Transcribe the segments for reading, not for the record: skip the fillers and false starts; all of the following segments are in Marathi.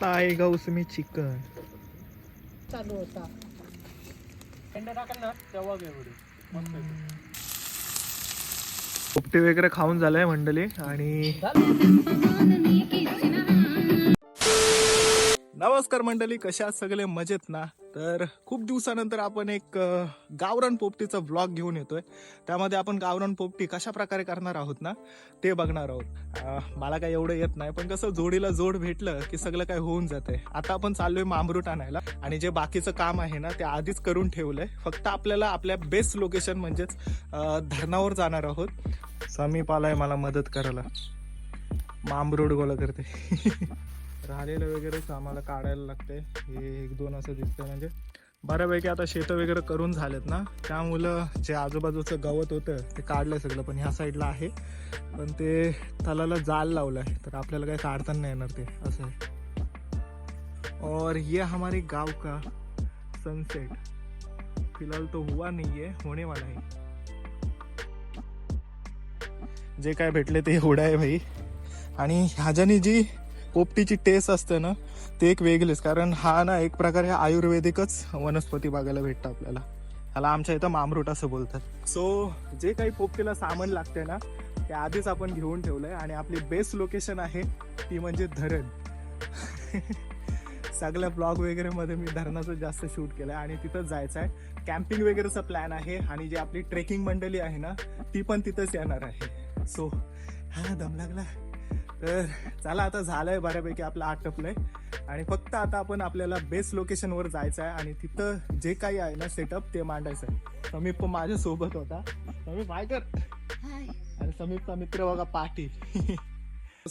टायगा उसमी चिकन चालू होता. पोपटी वगैरे खाऊन झालंय मंडळी. आणि नमस्कार मंडळी, कशा आहात सगळे? मजेत ना? तर खूप दिवसानंतर आपण एक गावरान पोपटीचा व्लॉग घेऊन येतोय. त्यामध्ये आपण गावरान पोपटी कशा प्रकारे करणार आहोत ना ते बघणार आहोत. मला काय एवढं येत नाही, पण कसं जोडीला जोड भेटलं की सगळं काय होऊन जातंय. आता आपण चाललोय मामरूट आणायला आणि जे बाकीचं काम आहे ना ते आधीच करून ठेवलंय. फक्त आपल्याला आपल्या बेस्ट लोकेशन म्हणजेच धरणावर जाणार आहोत. समीप आलाय मला मदत करायला, मामरूट गोळा करते. राहिलेलं वगैरे आम्हाला काढायला लागते. हे एक दोन असं दिसतंय, म्हणजे बऱ्यापैकी आता शेतं वगैरे करून झालेत ना, त्यामुळं जे आजूबाजूचं गवत होतं ते काढलंय सगळं. पण ह्या साईडला आहे, पण ते तलाला जाल लावलाय, तर आपल्याला काही काढता नाही येणार ते असं आहे. और ये हमारे गाव का सनसेट फिलहाल तो हुआ नहीं है, होने वाला है. जे काय भेटले ते एवढं आहे भाई. आणि ह्याच्यानी जी पोपटीची टेस्ट असते ना ते एक वेगळीच, कारण हा ना एक प्रकारे आयुर्वेदिकच वनस्पती बघायला भेटतं आपल्याला. ह्याला आमच्या इथं मामरूट असं बोलतात. सो जे काही पोपटीला सामान लागते ना ते आधीच आपण घेऊन ठेवलंय. आणि आपली बेस्ट लोकेशन आहे ती म्हणजे धरण. सगळ्या ब्लॉग वगैरे मध्ये मी धरणाचं जास्त शूट केलंय आणि तिथंच जायचं आहे. कॅम्पिंग वगैरेचा प्लॅन आहे आणि जी आपली ट्रेकिंग मंडळी आहे ना ती पण तिथंच येणार आहे. सो हा दम लागला. तर चला, आता झालंय बऱ्यापैकी आपलं आटपलंय आणि फक्त आता आपण आपल्याला बेस्ट लोकेशनवर जायचं आहे आणि तिथं जे काही आहे ना सेटअप ते मांडायचं आहे. समीप पण माझ्या सोबत होता. समीप हाय कर. आणि समीपचा मित्र बघा पाठी.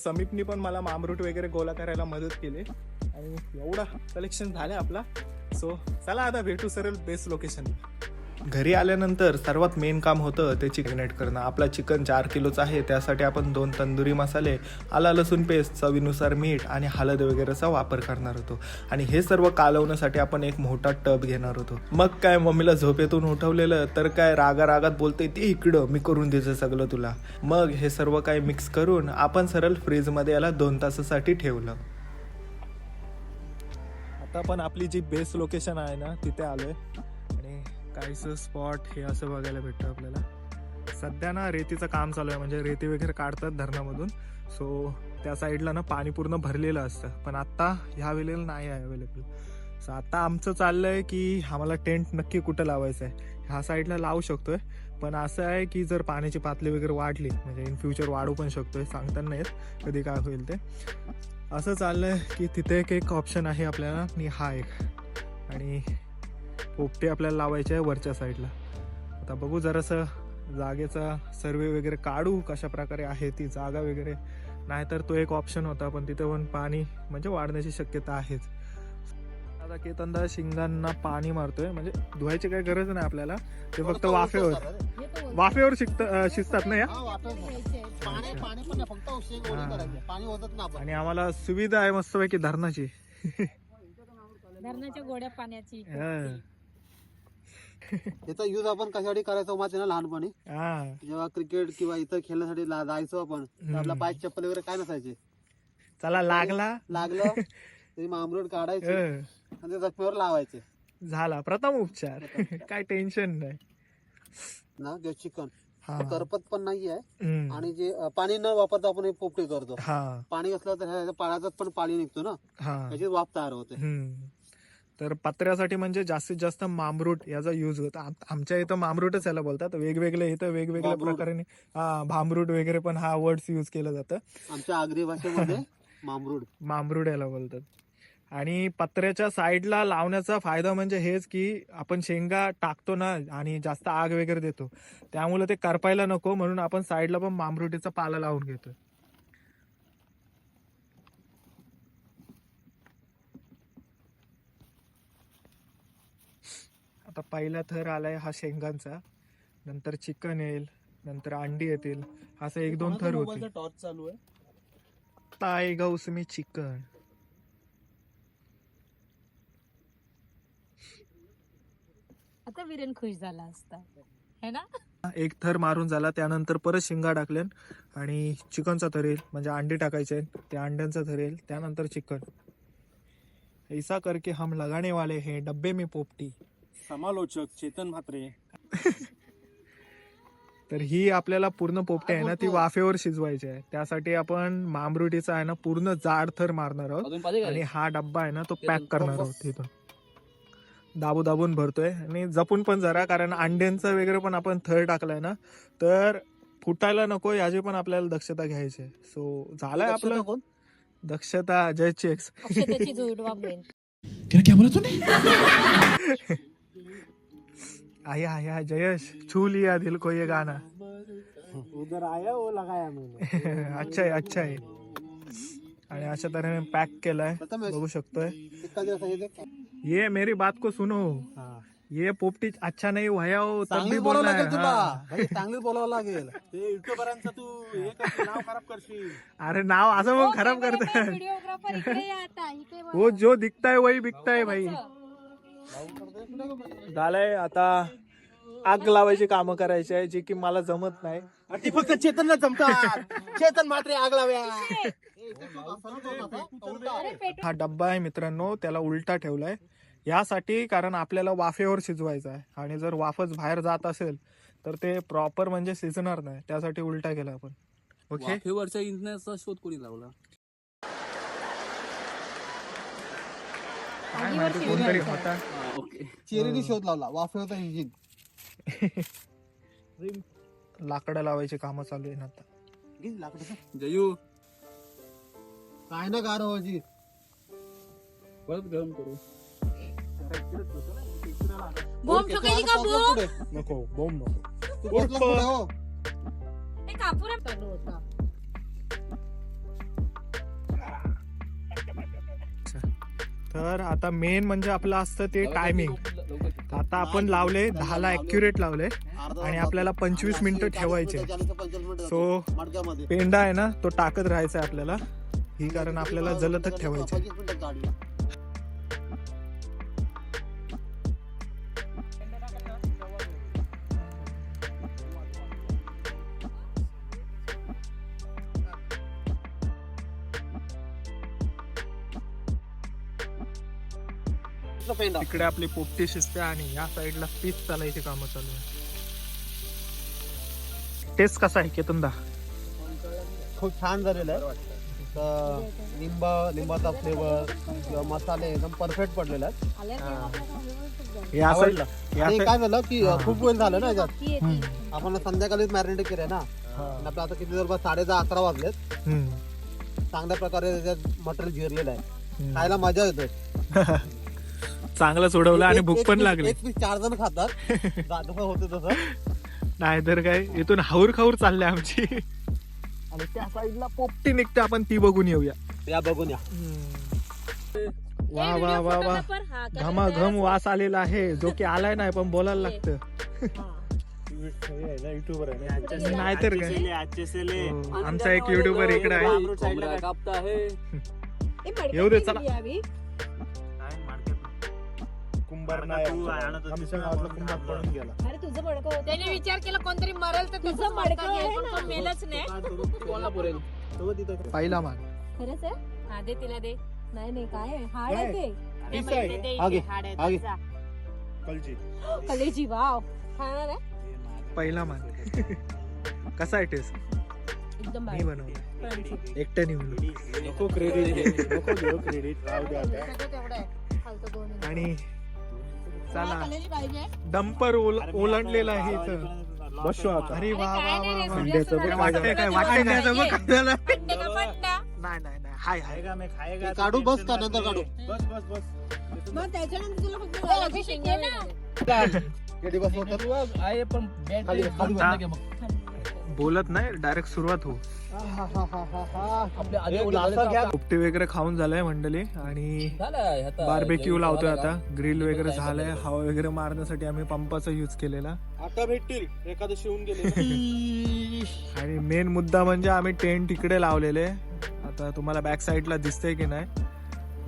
समीपनी पण मला मामरूट वगैरे गोळा करायला मदत केली आणि एवढा कलेक्शन झालंय आपला. सो चला आता भेटू सरळ बेस्ट लोकेशन. घरी आल्यानंतर सर्वात मेन काम होतं ते चिकनेट करणं. आपला चिकन 4 किलोचं आहे, त्यासाठी आपण 2 तंदुरी मसाले, आला लसूण पेस्ट, चवीनुसार मीठ आणि हळद वगैरेचा वापर करणार होतो. आणि हे सर्व कालवण्यासाठी आपण एक मोठा टब घेणार होतो. मग काय, मम्मीला झोपेतून उठवलेलं तर काय रागा रागात बोलते ते इकडं, मी करून द्यायचं सगळं तुला. मग हे सर्व काय मिक्स करून आपण सरळ फ्रीजमध्ये याला 2 तासासाठी ठेवलं. आता पण आपली जी बेस्ट लोकेशन आहे ना तिथे आलोय आणि काहीच स्पॉट हे असं बघायला भेटतं आपल्याला. सध्या ना रेतीचं काम चालू आहे, म्हणजे रेती वगैरे काढतात धरणामधून. सो त्या साईडला ना पाणी पूर्ण भरलेलं असतं, पण आत्ता ह्या वेळेला नाही आहे अवेलेबल. सो आता आमचं चाललंय की आम्हाला टेंट नक्की कुठं लावायचं आहे. ह्या साईडला लावू शकतोय, पण असं आहे की जर पाण्याची पातळी वगैरे वाढली, म्हणजे इन फ्युचर वाढू पण शकतोय, सांगता नाही येत कधी काय होईल ते. असं चाललंय की तिथे एक ऑप्शन आहे आपल्याला आणि हा एक, आणि पोपटे आपल्याला लावायचे आहे वरच्या साईडला. आता बघू जरासं जागेचा सर्वे वगैरे काढू, कशा प्रकारे आहे ती जागा वगैरे. नाहीतर तो एक ऑप्शन होता, पण तिथे पण पाणी म्हणजे वाढण्याची शक्यता आहेच. आता केतनदा शिंगांना पाणी मारतोय, म्हणजे धुवायची काही गरज नाही आपल्याला, ते फक्त वाफेवर शिजतात ना या. आणि आम्हाला सुविधा आहे मस्तपैकी धरणाची. धरणाच्या गोड्या पाण्याची. याचा यूज आपण कशासाठी करायचो माहिती ना, लहानपणी जेव्हा क्रिकेट किंवा इतर खेळण्यासाठी जायचो आपण, तर आपला पाय चप्पल वगैरे काय नसायचे. चला लागलं तरी मामरूट काढायचे आणि ते जखमेवर लावायचे. झाला प्रथम उपचार. काय टेन्शन नाही ना. जे चिकन करपत पण नाही आहे. आणि जे पाणी न वापरता आपण पोपटी करतो, पाणी असलं तर पाण्यात पण पाणी निघतो ना, त्याची वाफ तयार होते. तर पत्र्यासाठी म्हणजे जास्तीत जास्त मामरूट याचा यूज होता. आमच्या इथं मामरूटच याला बोलतात, वेगवेगळे इथं वेगवेगळ्या प्रकारे भामरूट वगैरे पण हा वर्ड्स यूज केलं जातं. आमच्या आगरी भाषेमध्ये मामरूट याला बोलतात. आणि पत्र्याच्या साईडला लावण्याचा फायदा म्हणजे हेच की आपण शेंगा टाकतो ना आणि जास्त आग वगैरे देतो, त्यामुळे ते करपायला नको म्हणून आपण साईडला पण मामरूटीचा पाला लावून घेतो. आता पहिला थर आलाय हा शेंगांचा, नंतर चिकन येईल, नंतर अंडी येतील, असं 1-2 थर होतील. टॉर्च चालू आहे. टायगा उसमी चिकन. आता वीरेन खुश झाला असता है ना. एक थर मारून झाला, त्यानंतर परत शिंगा टाकले आणि चिकनचा थर येईल, म्हणजे अंडी टाकायचे, त्या अंड्यांचा थर येईल, त्यानंतर चिकन. ऐसा करके हम लगाने वाले हैं डब्बे में पोपटी. समालोचक चेतन म्हात्रे. तर ही आपल्याला पूर्ण पोपटी आहे ना ती वाफेवर शिजवायची आहे. त्यासाठी आपण मामरुटीचा आहे ना पूर्ण जाड थर मारणार आहोत आणि हा डब्बा आहे ना तो पॅक करणार आहोत तिथून. दाबून भरतोय आणि जपून पण जरा, कारण अंड्यांचं वगैरे पण आपण थर टाकलाय ना तर फुटायला नको याची पण आपल्याला दक्षता घ्यायची आहे. सो झालाय आपलं दक्षता जय चेक्स. अक्षताची जोड वापरेन. आया आया जयश छू लिया दिल को ये गाना. उधर आया वो लगाया मैंने. अच्छा आहे अच्छा आहे. आणि अशा तऱ्हेने पॅक केलाय बघू शकतोय. ये मेरी बात को सुनो. ये पोपटी अच्छा नहीं हुआ हो तब भी बोलना है. चांगली बोलावं लागेल. ते युट्यूबरांचं तू हे करशील, नाव खराब करशील. अरे नाव असं मग खराब करतात. व्हिडिओग्राफर इकडे या आता, इकडे बघा. वो जो दिखता है वही बिकता है भाई. झालंय आता आग लावायची कामं करायची आहे जी की मला जमत नाही. ती फक्त चेतनला जमतात. चेतन म्हात्रे आग लाव्या. हा डब्बा आहे मित्रांनो, त्याला उलटा ठेवलाय यासाठी, कारण आपल्याला वाफेवर शिजवायचा आहे आणि जर वाफच बाहेर जात असेल तर ते प्रॉपर म्हणजे शिजणार नाही. त्यासाठी उलटा केला आपण. ओके. वाफेवरच्या इंजिनाचा शोध कोणी लावला? काय माहिती कोणतरी होता. चेरीने शोध लावला वाफेवरचा इंजिन. लाकडं लावायची कामं चालू आहे ना आता. जयू काय ना गार होजी परत गरम करू. बॉम्ब ठोकायची का बॉम्ब? नको बॉम्ब नको. हो. ते कापूर चालू होता. तर आता मेन म्हणजे आपलं असतं ते टायमिंग. आता आपण लावले 10ला ॲक्युरेट लावले आणि आपल्याला 25 मिनिटं ठेवायचे. सो पेंडा आहे ना तो टाकत राहायचा आहे आपल्याला, ही कारण आपल्याला जलतच ठेवायचे. इकडे आपली पोपटी शिजते आणि या साईडला पीस चालायची कामं चालू आहे. टेस्ट कसा आहे केतनदा? खूप छान झालेलं आहे. तर लिंबाचा फ्लेवर किंवा मसाले एकदम परफेक्ट पडलेला आहे. या साईडला आणि काय झालं की खूप वेळ झालं ना याच्यात. आपण संध्याकाळीच मॅरिनेट केलंय ना. आपलं आता किती जवळपास 10:30-11 वाजलेत. चांगल्या प्रकारे त्याच्यात मटेरियल जिरलेलं आहे. खायला मजा येते. चांगलं सोडवलं आणि भूक पण लागली. एक पीस 4 जण खातात. जसं होतं तसं. नाहीतर काय इथून हाऊर खाऊर चालले आमची. आणि त्या साईडला पोपटी निघते, आपण ती बघून येऊया. या बघून या. वा वा वा वा घमाघम वास आलेला आहे जो की आलाय नाही पण बोलायला लागतं. युट्यूबर आहे. नाहीतर काय. आजचे आमचा एक युट्यूबर इकडे आहे. कोंबड्या कापता आहे. येऊ दे चला. कुंभार नाही आमच्या गावातला कुंभार पडून गेला. अरे तुझं मडकं होतं. त्याने विचार केला कोणतरी मरल तर तुझं मडकं आहे ना. पण मेलच नाही. कोणाला पुरेल? पहिला मान. खरंच आहे. हा दे तिला दे. नाही नाही काय आहे? हाड आहे ते. ते पीस माहिती आहे. ते आगे, इथे हाड आहे आगे. त्याचा. कलजी. कलेजी वाव. खाणार आहे? पहिला मान. कसा आहे टेस्ट? एकदम मी बनवलं एकट्याने बनवलं. नको क्रेडिट. नको देऊ क्रेडिट. राहू द्या आता. सगळं तेवढं आहे. खालचं दोन आहे. आणि चला कलेजी पाहिजे. डंपर ओलांडलेला आहे इथं. बसू आता. अरे वा वा वा वा. अंड्याचं बघ. वाटतंय काय वाटतंय काय सगळं खायला? अंडे का फंडा? नाही नाही नाही हाय हाय. खाएगा मैं खाएगा. काढू बस का नंतर काढू. बस बस बस. मग त्याच्यानंतर तुला फक्त घालायची शेंगे ना. किती बस होतात? आहे पण खाली बंद घे मग. बोलत नाही डायरेक्ट सुरुवात हो. आपल्या आधी एक ओढलं ग्लास झालं घ्या. का? पोपटी वगैरे खाऊन झालंय मंडळी आणि झालंय आता. बार्बेक्यू लावतोय आता. ग्रिल वगैरे काय झालंय. बोलायचं? हवा वगैरे मारण्यासाठी आम्ही पंपाचा यूज केलेला. आता भेटतील. एकादशी होऊन गेले. आणि मेन मुद्दा म्हणजे आम्ही टेंट इकडे लावलेले. आता तुम्हाला बॅक साईडला दिसतंय की नाही,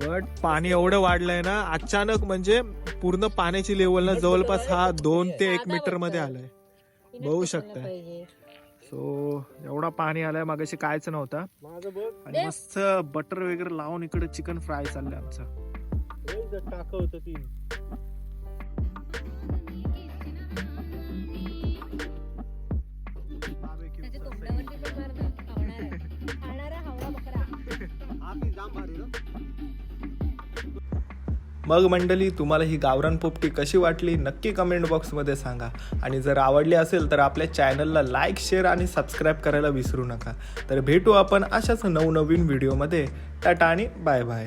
बट पाणी एवढं वाढलंय ना अचानक, म्हणजे पूर्ण पाण्याची लेवल ना जवळपास हा 2 ते 1 मीटर मध्ये आलाय. बघू शकताय. सो एवढा पाणी आलाय, मागाशी कायच नव्हता. माझं बघ. आणि मस्त बटर वगैरे लावून इकडे चिकन फ्राय चाललंय आमचं. टाक होतं ती त्याच्या तोंडावरती पण मार ना, खावणार आहे. खाणारा हावडा बकरा. हा ती जाम भारी ना. मग मंडळी, तुम्हाला ही गावरान पोपटी कशी वाटली नक्की कमेंट बॉक्समध्ये सांगा. आणि जर आवडली असेल तर आपल्या चॅनलला लाईक, शेअर आणि सबस्क्राईब करायला विसरू नका. तर भेटू आपण अशाच नवनवीन व्हिडिओमध्ये. टाटा आणि बाय बाय.